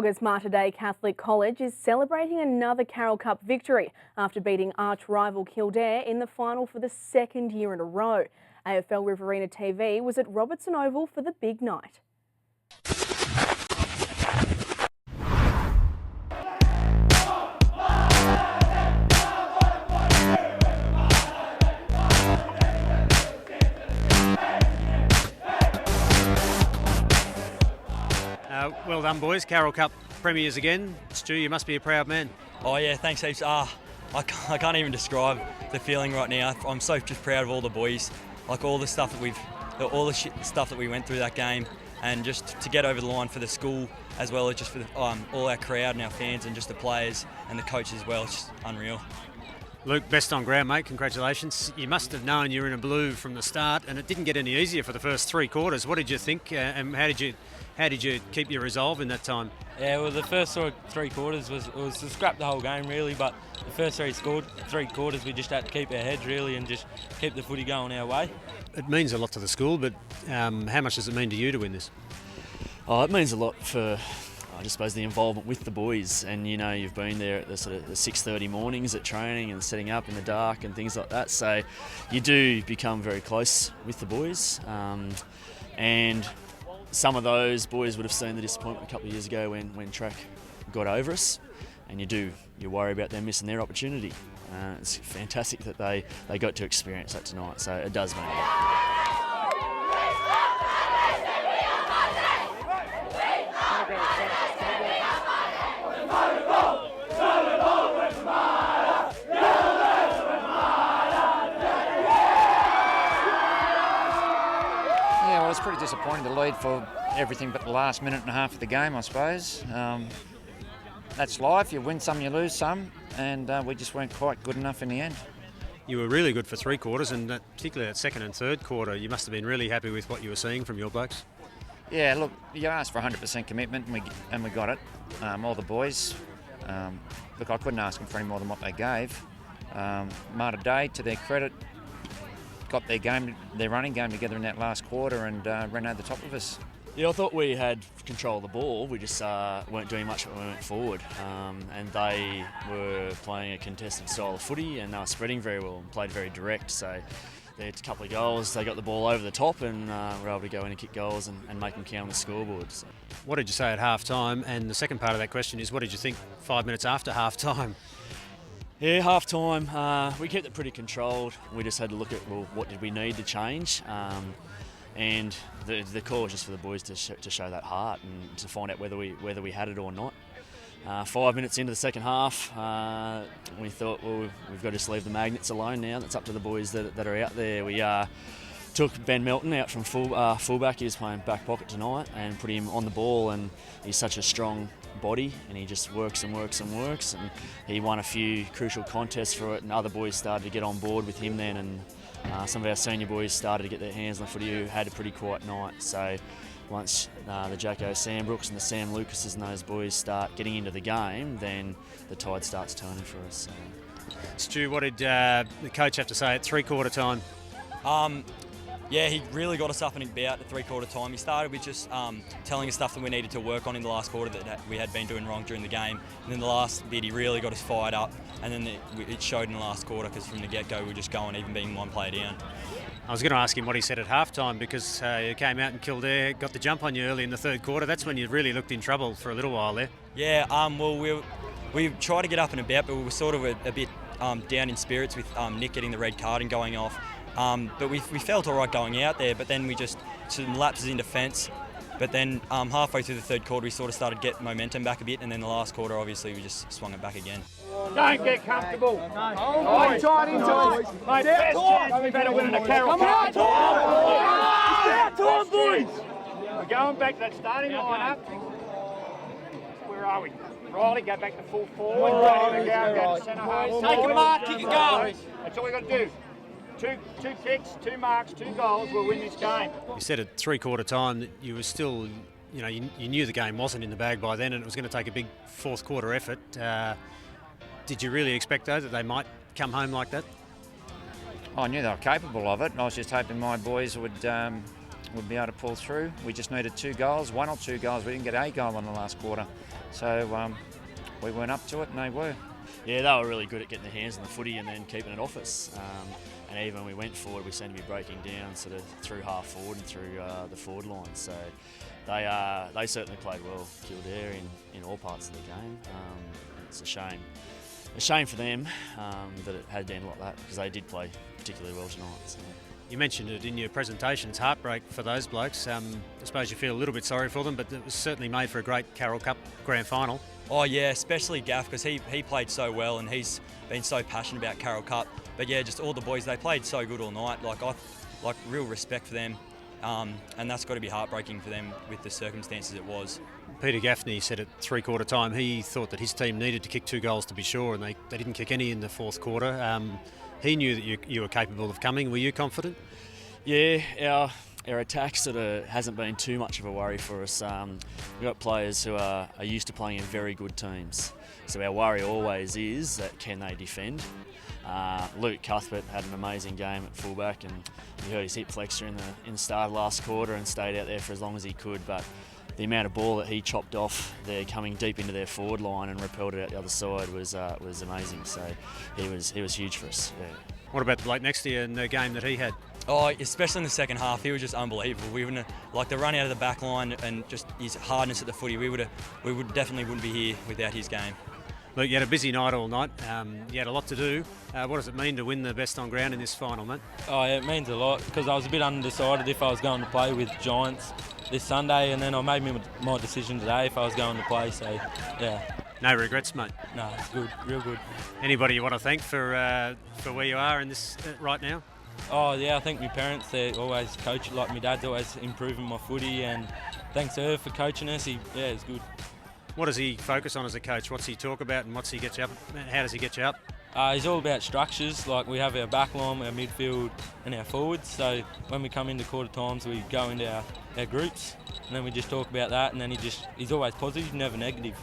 Bulldoggers Mater Dei Catholic College is celebrating another Carroll Cup victory after beating arch-rival Kildare in the final for the second year in a row. AFL Riverina TV was at Robertson Oval for the big night. Well done, boys. Carroll Cup premiers again. Stu, you must be a proud man. Oh yeah, thanks heaps. I can't even describe the feeling right now. I'm so just proud of all the boys, like all the stuff that stuff that we went through that game, and just to get over the line for the school as well as just for all our crowd and our fans and just the players and the coaches as well. It's just unreal. Luke, best on ground, mate. Congratulations. You must have known you were in a blue from the start, and it didn't get any easier for the first three quarters. What did you think, and how did you keep your resolve in that time? Yeah, well, the first sort of three quarters was to scrap the whole game really, but the first three quarters we just had to keep our heads really and just keep the footy going our way. It means a lot to the school, but how much does it mean to you to win this? Oh, it means a lot for, I suppose, the involvement with the boys, and you know, you've been there at the sort of the 6:30 mornings at training and setting up in the dark and things like that, so you do become very close with the boys, and some of those boys would have seen the disappointment a couple of years ago when track got over us, and you worry about them missing their opportunity. It's fantastic that they got to experience that tonight, so it does mean a lot. Yeah, well, it's pretty disappointing to lead for everything but the last minute and a half of the game, I suppose. That's life. You win some, you lose some, and we just weren't quite good enough in the end. You were really good for three quarters, and particularly that second and third quarter, you must have been really happy with what you were seeing from your blokes. Yeah, look, you asked for 100% commitment, and we got it. All the boys. Look, I couldn't ask them for any more than what they gave. Mater Dei, to their credit, got their running game together in that last quarter and ran over the top of us. Yeah, I thought we had control of the ball. We just weren't doing much when we went forward, and they were playing a contested style of footy, and they were spreading very well and played very direct. So they had a couple of goals. They got the ball over the top and were able to go in and kick goals and make them count on the scoreboard. So. What did you say at half time? And the second part of that question is, what did you think 5 minutes after half time? Yeah, half time, we kept it pretty controlled. We just had to look at, well, what did we need to change? And the call was just for the boys to show that heart and to find out whether we had it or not. 5 minutes into the second half, we thought, well, we've got to just leave the magnets alone now. That's up to the boys that are out there. We took Ben Melton out from fullback. He was playing back pocket tonight, and put him on the ball, and he's such a strong body, and he just works and works and works, and he won a few crucial contests for it, and other boys started to get on board with him then, and some of our senior boys started to get their hands on the footy who had a pretty quiet night. So once the Jacko Sambrooks and the Sam Lucases and those boys start getting into the game, then the tide starts turning for us. So. Stu, what did the coach have to say at three-quarter time? Yeah, he really got us up and about at three-quarter time. He started with just telling us stuff that we needed to work on in the last quarter that we had been doing wrong during the game. And then the last bit, he really got us fired up. And then it showed in the last quarter, because from the get-go, we were just going, even being one player down. I was going to ask him what he said at half-time, because you came out and Kildare got the jump on you early in the third quarter. That's when you really looked in trouble for a little while there. Yeah, well, we tried to get up and about, but we were sort of a bit down in spirits with Nick getting the red card and going off. But we felt all right going out there, but then we just, some lapses in defence. But then halfway through the third quarter, we sort of started to get momentum back a bit, and then the last quarter, obviously, we just swung it back again. Don't get comfortable. Inside. Mate, best chance we've had of winning a Carroll Cup. It's time, boys. We're going back to that starting line-up. Where are we? Riley, go back to full forward. Ready to go to centre half. Take a mark, kick a goal. That's all we've got to do. Two kicks, 2 marks, 2 goals, we'll win this game. You said at three-quarter time that you were still, you knew the game wasn't in the bag by then, and it was going to take a big fourth quarter effort. Did you really expect, though, that they might come home like that? I knew they were capable of it. I was just hoping my boys would be able to pull through. We just needed 2 goals, 1 or 2 goals. We didn't get a goal in the last quarter. So we went up to it and they were. Yeah, they were really good at getting their hands on the footy and then keeping it off us. And even when we went forward, we seemed to be breaking down sort of through half forward and through the forward line. So they certainly played well, Kildare, in all parts of the game. It's a shame for them that it had been like that, because they did play particularly well tonight. So. You mentioned it in your presentation. It's heartbreak for those blokes. I suppose you feel a little bit sorry for them, but it was certainly made for a great Carroll Cup grand final. Oh yeah, especially Gaff, because he played so well and he's been so passionate about Carroll Cup. But yeah, just all the boys, they played so good all night. Like real respect for them, and that's got to be heartbreaking for them with the circumstances it was. Peter Gaffney said at three-quarter time he thought that his team needed to kick 2 goals to be sure, and they didn't kick any in the fourth quarter. He knew that you were capable of coming. Were you confident? Yeah, our attack sort of hasn't been too much of a worry for us. We've got players who are used to playing in very good teams. So our worry always is that can they defend? Luke Cuthbert had an amazing game at fullback, and you heard his hip flexor in the start of last quarter and stayed out there for as long as he could. But the amount of ball that he chopped off there, coming deep into their forward line and repelled it out the other side, was amazing. So he was huge for us. Yeah. What about the bloke next to you in the game that he had? Oh, especially in the second half, he was just unbelievable. We wouldn't like the run out of the back line and just his hardness at the footy. We definitely wouldn't be here without his game. Look, you had a busy night all night. You had a lot to do. What does it mean to win the best on ground in this final, mate? Oh, yeah, it means a lot, because I was a bit undecided if I was going to play with Giants this Sunday, and then I made my decision today if I was going to play. So, yeah. No regrets, mate. No, it's good, real good. Anybody you want to thank for where you are in this right now? Oh yeah, I think my parents, they're always coaching, like my dad's always improving my footy, and thanks to her for coaching us. It's good. What does he focus on as a coach? What's he talk about, and what's he get you up? How does he get you up? He's all about structures. Like, we have our back line, our midfield and our forwards. So when we come into quarter times, we go into our groups, and then we just talk about that, and then he's always positive, never negative.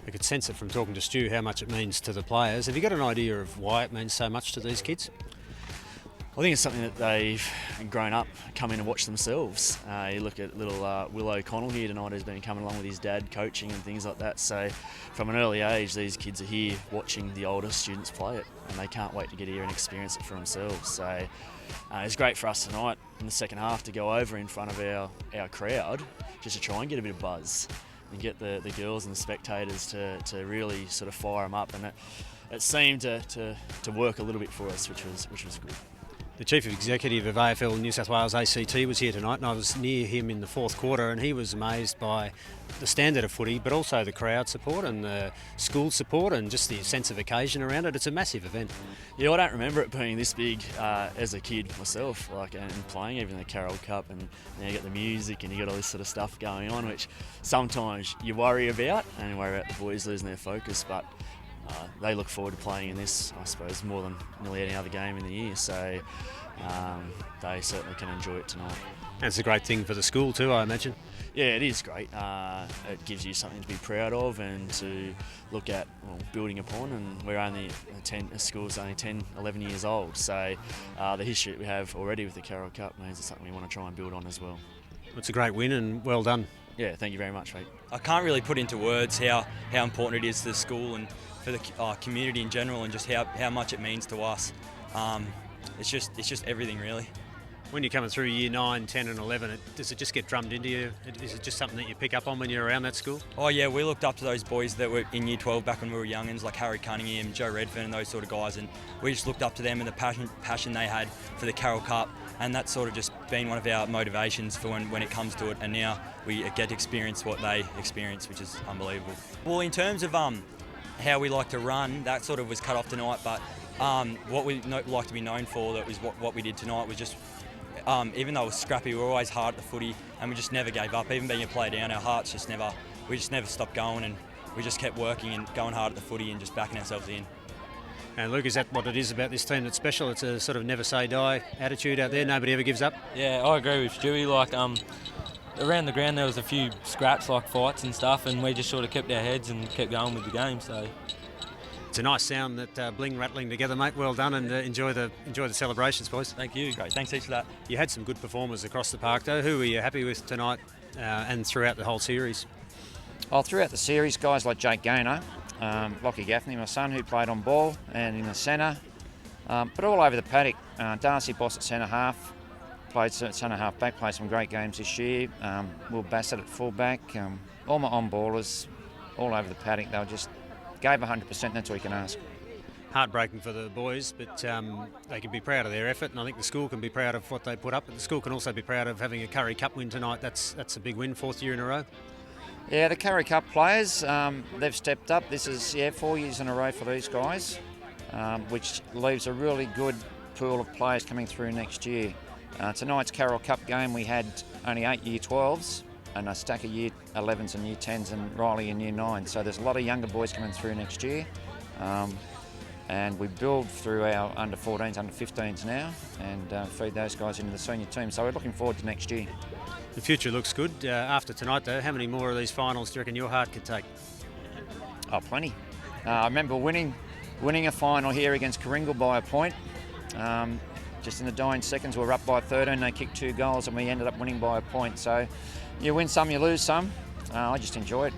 I could sense it from talking to Stu how much it means to the players. Have you got an idea of why it means so much to these kids? I think it's something that they've grown up, come in and watch themselves. You look at little Will O'Connell here tonight, who's been coming along with his dad coaching and things like that. So from an early age, these kids are here watching the older students play it, and they can't wait to get here and experience it for themselves. So it's great for us tonight in the second half to go over in front of our crowd, just to try and get a bit of buzz and get the girls and the spectators to really sort of fire them up. And it seemed to work a little bit for us, which was good. The Chief Executive of AFL New South Wales ACT was here tonight, and I was near him in the fourth quarter, and he was amazed by the standard of footy, but also the crowd support and the school support and just the sense of occasion around it. It's a massive event. Yeah, I don't remember it being this big as a kid myself, and playing even the Carroll Cup, and you get the music and you got all this sort of stuff going on, which sometimes you worry about, and you worry about the boys losing their focus, but they look forward to playing in this, I suppose, more than nearly any other game in the year. So they certainly can enjoy it tonight. And it's a great thing for the school too, I imagine. Yeah, it is great. It gives you something to be proud of and to look at, building upon. And we're only the school's only 10, 11 years old. So the history that we have already with the Carroll Cup means it's something we want to try and build on as well. It's a great win, and well done. Yeah, thank you very much, mate. I can't really put into words how important it is to the school and for the community in general, and just how much it means to us. It's just everything, really. When you're coming through year 9, 10 and 11, does it just get drummed into you? Is it just something that you pick up on when you're around that school? Oh yeah, we looked up to those boys that were in year 12 back when we were youngins, like Harry Cunningham, Joe Redfern and those sort of guys, and we just looked up to them and the passion they had for the Carroll Cup, and that's sort of just been one of our motivations for when it comes to it, and now we get to experience what they experience, which is unbelievable. Well, in terms of how we like to run, that sort of was cut off tonight, but what we like to be known for, that was what we did tonight, was just even though it was scrappy, we were always hard at the footy, and we just never gave up. Even being a player down, our hearts we just never stopped going, and we just kept working and going hard at the footy and just backing ourselves in. And Luke, is that what it is about this team that's special? It's a sort of never say die attitude out there. Nobody ever gives up. Yeah, I agree with Stewie. Like around the ground there was a few scraps, like fights and stuff, and we just sort of kept our heads and kept going with the game. So it's a nice sound, that bling rattling together, mate. Well done, and enjoy the celebrations, boys. thank you. Great, thanks heaps for that. You had some good performers across the park, though. Who were you happy with tonight and throughout the whole series? Throughout the series, guys like Jake Gaynor, Lockie Gaffney, my son, who played on ball and in the centre, but all over the paddock. Darcy Boss at centre half, played centre half back, played some great games this year. Will Bassett at full back. All my on-ballers, all over the paddock, they just gave 100%, that's all you can ask. Heartbreaking for the boys, but they can be proud of their effort, and I think the school can be proud of what they put up, but the school can also be proud of having a Carroll Cup win tonight. That's a big win, 4th year in a row. Yeah, the Carroll Cup players, they've stepped up. This is 4 years in a row for these guys, which leaves a really good pool of players coming through next year. Tonight's Carroll Cup game, we had only 8 year 12s and a stack of year 11s and year 10s and Riley in year 9. So there's a lot of younger boys coming through next year. And we build through our under 14s, under 15s now, and feed those guys into the senior team. So we're looking forward to next year. The future looks good. After tonight, though, how many more of these finals do you reckon your heart could take? Oh, plenty. I remember winning a final here against Coringal by a point. Just in the dying seconds, we were up by 13. They kicked 2 goals, and we ended up winning by a point. So you win some, you lose some. I just enjoy it.